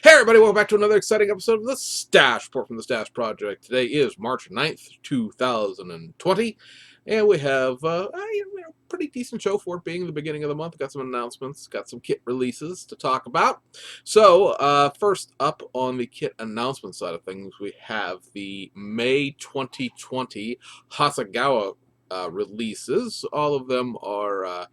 Hey everybody, welcome back to another exciting episode of the Stash Report from the Stash Project. Today is March 9th, 2020, and we have a pretty decent show for it being the beginning of the month. Got some announcements, got some kit releases to talk about. So, first up on the kit announcement side of things, we have the May 2020 Hasegawa releases. All of them are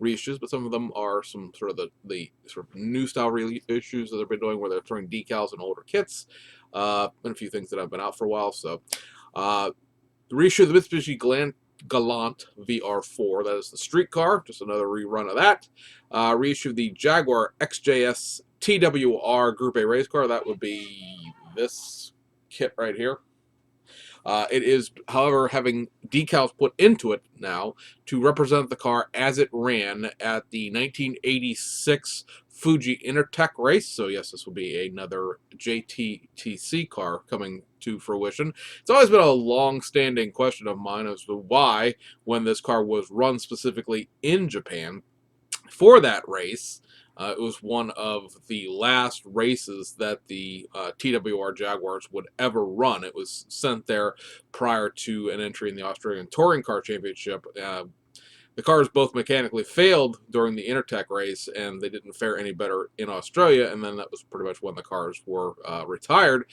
reissues, but some of them are some sort of the sort of new style reissues that they've been doing where they're throwing decals in older kits, and a few things that have been out for a while. So, the reissue of the Mitsubishi Galant VR4, that is the street car, just another rerun of that. Reissue of the Jaguar XJS TWR Group A race car, that would be this kit right here. It is, however, having decals put into it now to represent the car as it ran at the 1986 Fuji Intertech race. So yes, this will be another JTTC car coming to fruition. It's always been a long-standing question of mine as to why, when this car was run specifically in Japan for that race, it was one of the last races that the TWR Jaguars would ever run. It was sent there prior to an entry in the Australian Touring Car Championship. The cars both mechanically failed during the Intertech race, and they didn't fare any better in Australia, and then that was pretty much when the cars were retired.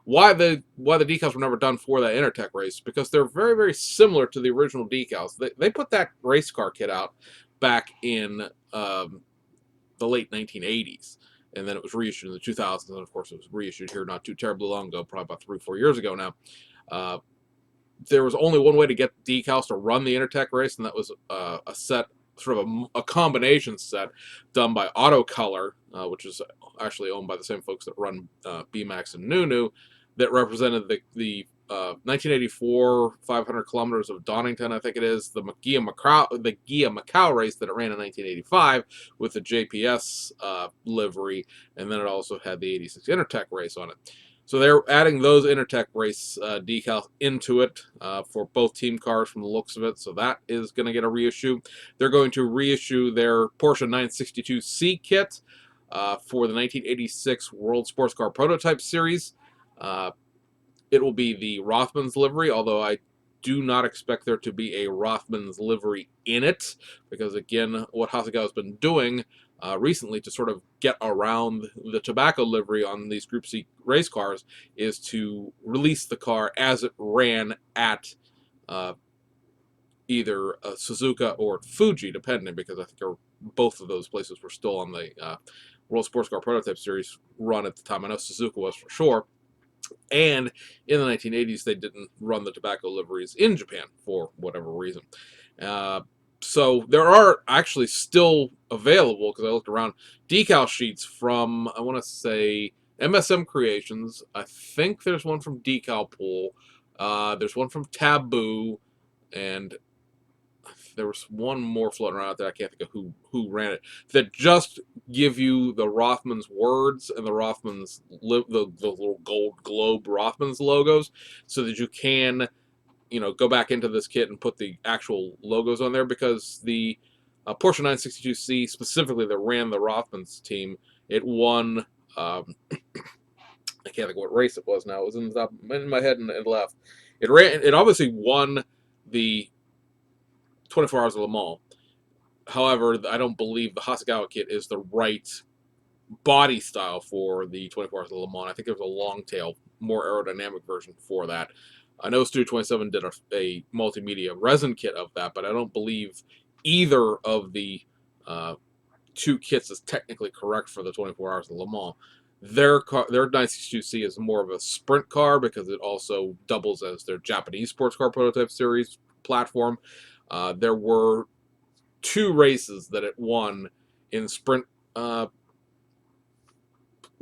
Why the decals were never done for that Intertech race? Because they're very, very similar to the original decals. They put that race car kit out back in the late 1980s, and then it was reissued in the 2000s, and of course it was reissued here not too terribly long ago, probably about 3 or 4 years ago now. There was only one way to get decals to run the Intertech race, and that was a set, sort of a combination set done by Autocolor, which is actually owned by the same folks that run BMAX and Nunu, that represented the 1984 500 kilometers of Donington, I think it is, the Gia Macau race that it ran in 1985 with the JPS livery, and then it also had the 86 Intertech race on it. So they're adding those Intertech race decals into it for both team cars from the looks of it. So that is going to get a reissue. They're going to reissue their Porsche 962C kit for the 1986 World Sports Car Prototype Series. It will be the Rothmans livery, although I do not expect there to be a Rothmans livery in it, because again, what Hasegawa has been doing recently to sort of get around the tobacco livery on these Group C race cars is to release the car as it ran at either Suzuka or Fuji, depending, because I think both of those places were still on the World Sports Car Prototype Series run at the time. I know Suzuka was for sure. And in the 1980s, they didn't run the tobacco liveries in Japan for whatever reason. So there are actually still available, because I looked around, decal sheets from, I want to say, MSM Creations. I think there's one from Decal Pool. There's one from Taboo, and there was one more floating around out there. I can't think of who ran it, that just give you the Rothmans words and the Rothmans the little gold globe Rothmans logos, so that you can go back into this kit and put the actual logos on there, because the Porsche 962C specifically that ran the Rothmans team, it won. I can't think of what race it was now. It was in my head and it left. It obviously won the 24 Hours of Le Mans. However, I don't believe the Hasegawa kit is the right body style for the 24 Hours of Le Mans. I think there's a long tail, more aerodynamic version for that. I know Studio 27 did a multimedia resin kit of that, but I don't believe either of the two kits is technically correct for the 24 Hours of Le Mans. Their 962C is more of a sprint car, because it also doubles as their Japanese sports car prototype series platform. There were 2 races that it won in sprint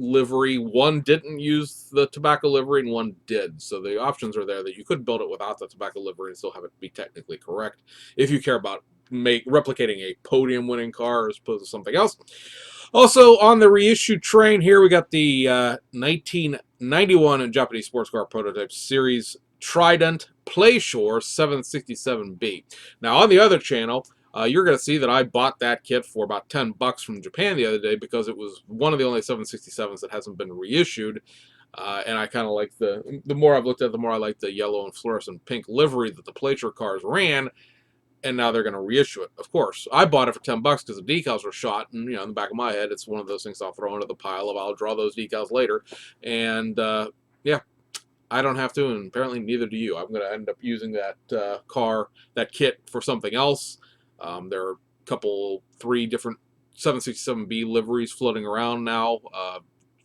livery. One didn't use the tobacco livery and one did. So the options are there that you could build it without the tobacco livery and still have it be technically correct, if you care about replicating a podium winning car as opposed to something else. Also on the reissue train here, we got the 1991 Japanese sports car prototype series Trident Playshore 767B. Now on the other channel, You're going to see that I bought that kit for about $10 from Japan the other day because it was one of the only 767s that hasn't been reissued. And I kind of like the more I've looked at it, the more I like the yellow and fluorescent pink livery that the Placer cars ran, and now they're going to reissue it. Of course, I bought it for $10 because the decals were shot, and in the back of my head, it's one of those things I'll throw into the pile of I'll draw those decals later, and yeah, I don't have to, and apparently neither do you. I'm going to end up using that kit for something else. There are three different 767B liveries floating around now.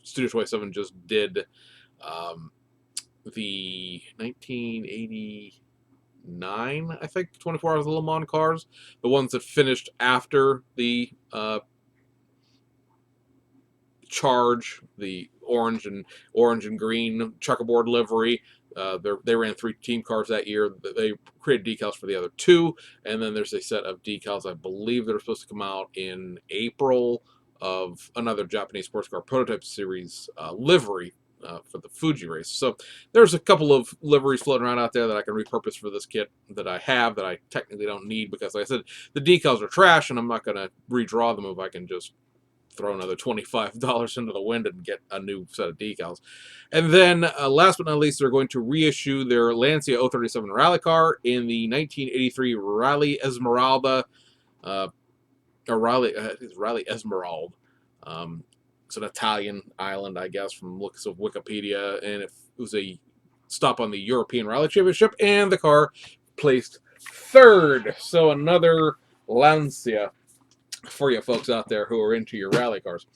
Studio 27 just did the 1989, I think, 24 Hours of Le Mans cars, the ones that finished after the Charge, the orange and green checkerboard livery. They ran 3 team cars that year. They created decals for the other 2, and then there's a set of decals, I believe, that are supposed to come out in April of another Japanese sports car prototype series livery for the Fuji race. So there's a couple of liveries floating around out there that I can repurpose for this kit that I have that I technically don't need because, like I said, the decals are trash, and I'm not going to redraw them if I can just throw another $25 into the wind and get a new set of decals. And then last but not least, they're going to reissue their Lancia 037 rally car in the 1983 Rally Esmeralda, or Rally Esmeralda. It's an Italian island, I guess, from looks of Wikipedia, and it was a stop on the European Rally Championship, and the car placed 3rd. So another Lancia for you folks out there who are into your rally cars.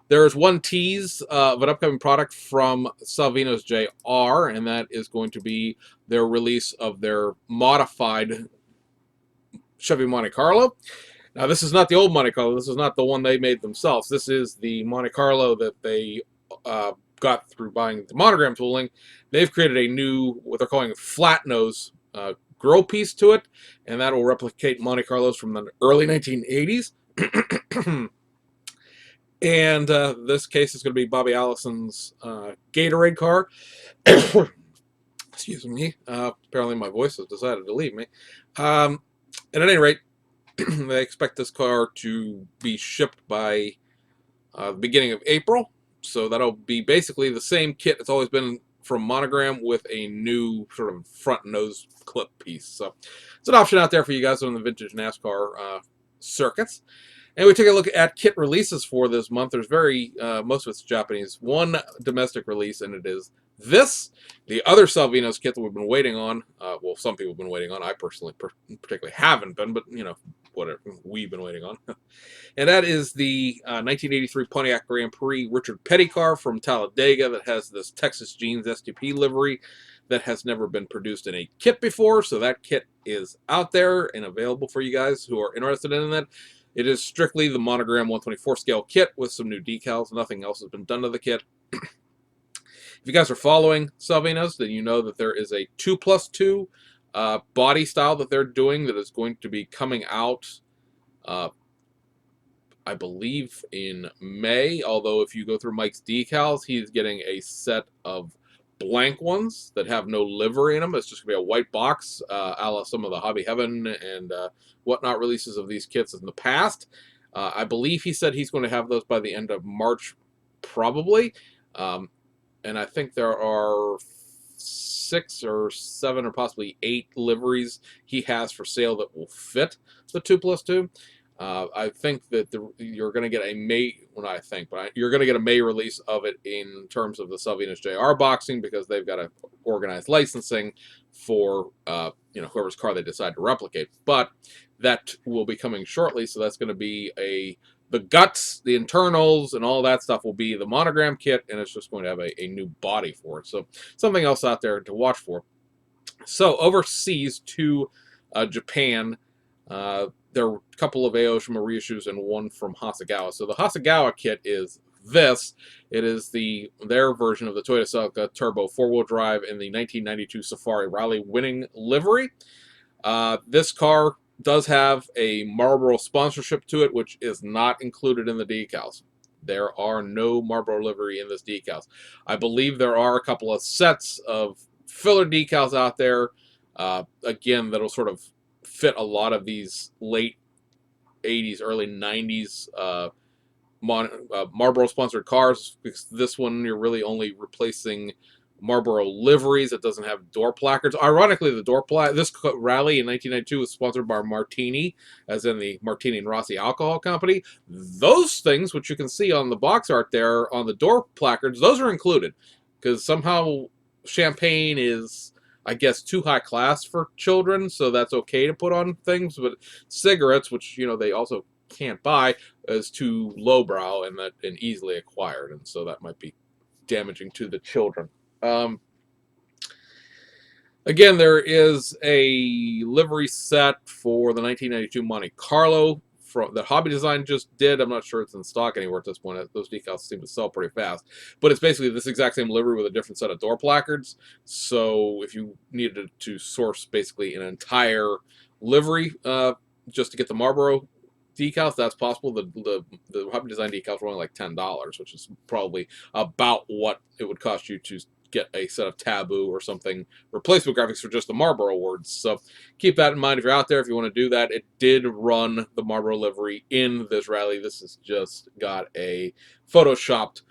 There's one tease of an upcoming product from Salvino's JR, and that is going to be their release of their modified Chevy Monte Carlo. Now, this is not the old Monte Carlo. This is not the one they made themselves. This is the Monte Carlo that they got through buying the monogram tooling. They've created a new, what they're calling flat nose grill piece to it, and that will replicate Monte Carlos from the early 1980s. And this case is going to be Bobby Allison's Gatorade car. Excuse me. Apparently my voice has decided to leave me. And at any rate, they expect this car to be shipped by the beginning of April. So that'll be basically the same kit it's always been from Monogram with a new sort of front nose clip piece. So it's an option out there for you guys on the vintage NASCAR circuits. And we take a look at kit releases for this month. There's most of it's Japanese. One domestic release, and it is this. The other Salvino's kit that we've been waiting on, well, some people have been waiting on. I personally particularly haven't been, but, whatever, we've been waiting on. And that is the 1983 Pontiac Grand Prix Richard Petty car from Talladega that has this Texas Jeans STP livery that has never been produced in a kit before. So that kit is out there and available for you guys who are interested in that. It is strictly the Monogram 124 scale kit with some new decals. Nothing else has been done to the kit. If you guys are following Salvino's, then you know that there is a 2+2 body style that they're doing that is going to be coming out, I believe, in May. Although if you go through Mike's decals, he's getting a set of blank ones that have no livery in them. It's just going to be a white box, a la some of the Hobby Heaven and whatnot releases of these kits in the past. I believe he said he's going to have those by the end of March, probably. And I think there are 6 or 7 or possibly 8 liveries he has for sale that will fit the 2+2. I think that you're going to get a May, well, not I think, but you're going to get a May release of it in terms of the Salvino's JR boxing, because they've got to organize licensing for whoever's car they decide to replicate. But that will be coming shortly, so that's going to be the guts, the internals, and all that stuff will be the Monogram kit, and it's just going to have a new body for it. So something else out there to watch for. So overseas to Japan, there were a couple of Aoshima reissues and one from Hasegawa. So the Hasegawa kit is this. It is their version of the Toyota Celica Turbo 4-wheel drive in the 1992 Safari Rally winning livery. This car does have a Marlboro sponsorship to it, which is not included in the decals. There are no Marlboro livery in this decals. I believe there are a couple of sets of filler decals out there, again, that'll sort of fit a lot of these late 80s, early 90s Marlboro sponsored cars, because this one you're really only replacing Marlboro liveries. It doesn't have door placards. Ironically, the this rally in 1992 was sponsored by Martini, as in the Martini and Rossi Alcohol Company. Those things, which you can see on the box art there on the door placards, those are included, because somehow champagne is, I guess, too high class for children, so that's okay to put on things. But cigarettes, which they also can't buy, is too lowbrow and easily acquired, and so that might be damaging to the children. Again, there is a livery set for the 1992 Monte Carlo that Hobby Design just did. I'm not sure it's in stock anywhere at this point. Those decals seem to sell pretty fast. But it's basically this exact same livery with a different set of door placards. So if you needed to source basically an entire livery just to get the Marlboro decals, that's possible. The Hobby Design decals are only like $10, which is probably about what it would cost you to get a set of Taboo or something replacement graphics for just the Marlboro words. So keep that in mind if you're out there, if you want to do that. It did run the Marlboro livery in this rally. This has just got a photoshopped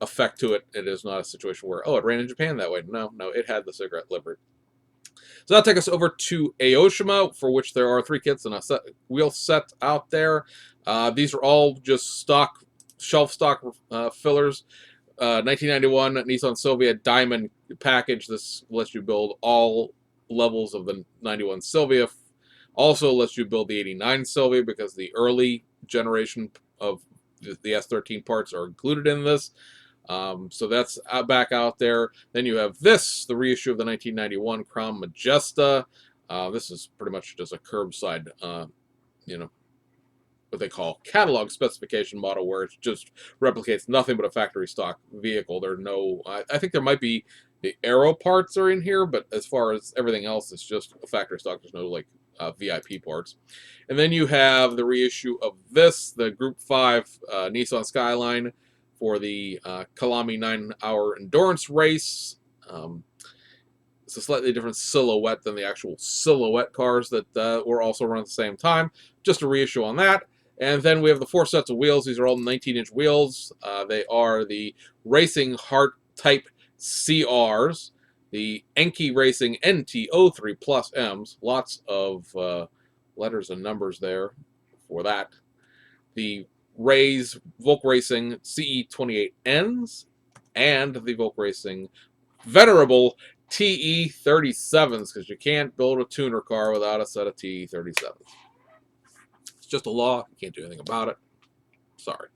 effect to it. It is not a situation where, oh, it ran in Japan that way. No, it had the cigarette livery. So that'll take us over to Aoshima, for which there are 3 kits and a wheel set out there. These are all just shelf stock fillers. 1991 Nissan Silvia Diamond package. This lets you build all levels of the 91 Silvia. Also lets you build the 89 Silvia, because the early generation of the S13 parts are included in this. So that's back out there. Then you have the reissue of the 1991 Crown Majesta. This is pretty much just a curbside, what they call catalog specification model, where it just replicates nothing but a factory stock vehicle. There are no, I think there might be the aero parts are in here, but as far as everything else, it's just a factory stock. There's no like VIP parts. And then you have the reissue of the Group 5 Nissan Skyline for the Kalami 9-hour endurance race. It's a slightly different silhouette than the actual silhouette cars that were also run at the same time. Just a reissue on that. And then we have the 4 sets of wheels. These are all 19-inch wheels. They are the Racing Heart Type CRs, the Enki Racing NT03 Plus Ms. Lots of letters and numbers there for that. The Volk Racing CE28Ns, and the Volk Racing Venerable TE37s, because you can't build a tuner car without a set of TE37s. It's just a law. You can't do anything about it. Sorry.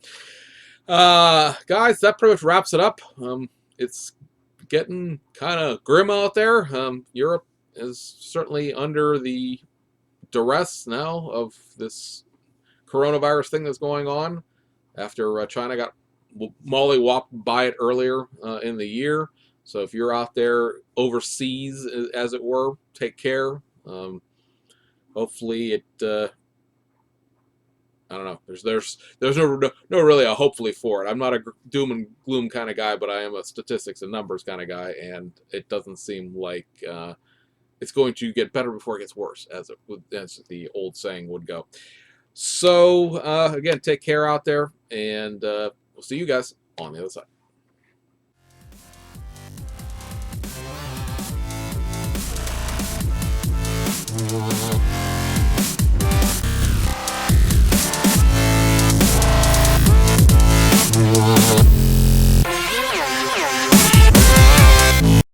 Guys, that pretty much wraps it up. It's getting kind of grim out there. Europe is certainly under the duress now of this coronavirus thing that's going on after China got mollywopped by it earlier in the year. So if you're out there overseas, as it were, take care. Hopefully it I don't know. There's no really a hopefully for it. I'm not a doom and gloom kind of guy, but I am a statistics and numbers kind of guy, and it doesn't seem like it's going to get better before it gets worse, as the old saying would go. So again, take care out there, and we'll see you guys on the other side.